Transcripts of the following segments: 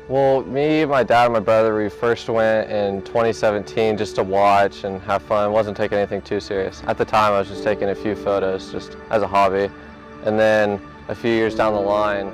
Well, me, my dad, and my brother, we first went in 2017 just to watch and have fun. Wasn't taking anything too serious. At the time, I was just taking a few photos just as a hobby. And then a few years down the line,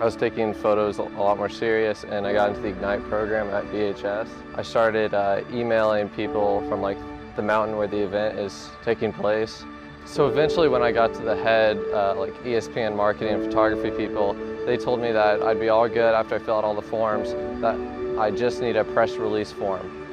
I was taking photos a lot more serious, and I got into the Ignite program at VHS. I started emailing people from like the mountain where the event is taking place. So eventually when I got to the head, like ESPN marketing and photography people, they told me that I'd be all good after I fill out all the forms, that I just need a press release form.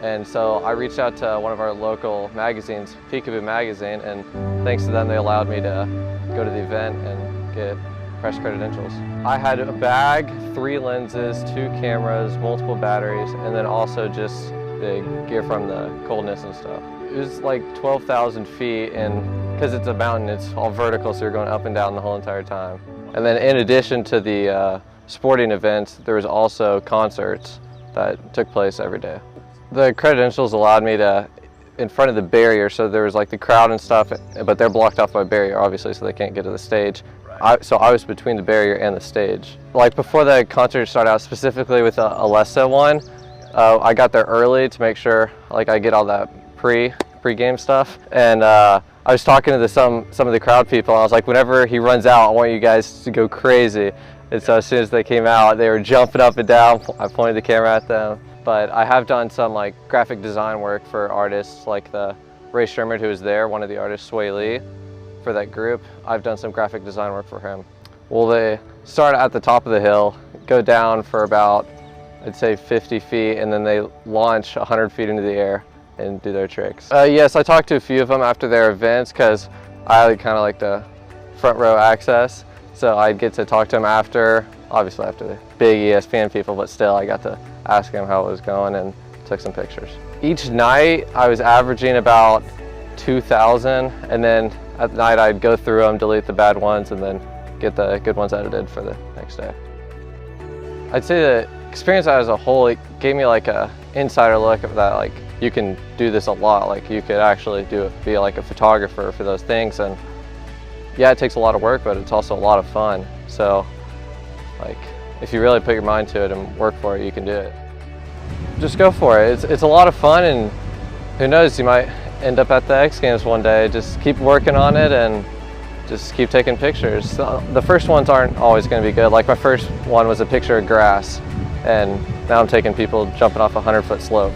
And so I reached out to one of our local magazines, Peekaboo Magazine, and thanks to them they allowed me to go to the event and get press credentials. I had a bag, 3 lenses, 2 cameras, multiple batteries, and then also just the gear from the coldness and stuff. It was like 12,000 feet, and because it's a mountain, it's all vertical, so you're going up and down the whole entire time. And then in addition to the sporting events, there was also concerts that took place every day. The credentials allowed me to, in front of the barrier, so there was like the crowd and stuff, but they're blocked off by a barrier, obviously, so they can't get to the stage. So I was between the barrier and the stage. Like before the concert started out, specifically with the Alessa one, I got there early to make sure like I get all that pre-game stuff. And I was talking to some of the crowd people, and I was like, whenever he runs out, I want you guys to go crazy. And so as soon as they came out, they were jumping up and down. I pointed the camera at them. But I have done some like graphic design work for artists like the Ray Sherman, who was there, one of the artists, Sway Lee, for that group. I've done some graphic design work for him. Well, they start at the top of the hill, go down for about, I'd say 50 feet, and then they launch 100 feet into the air and do their tricks. Yes, I talked to a few of them after their events because I kind of like the front row access. So I'd get to talk to them after, obviously after the big ESPN people, but still I got to ask them how it was going and took some pictures. Each night I was averaging about 2,000, and then at night I'd go through them, delete the bad ones, and then get the good ones edited for the next day. I'd say the experience as a whole, it gave me like a insider look of that, like you can do this a lot, like you could actually be like a photographer for those things. And yeah, it takes a lot of work, but it's also a lot of fun. So like if you really put your mind to it and work for it, you can do it. Just go for it. It's a lot of fun, and who knows, you might end up at the X Games one day. Just keep working on it and just keep taking pictures. The first ones aren't always going to be good. Like my first one was a picture of grass, and now I'm taking people jumping off a 100-foot slope.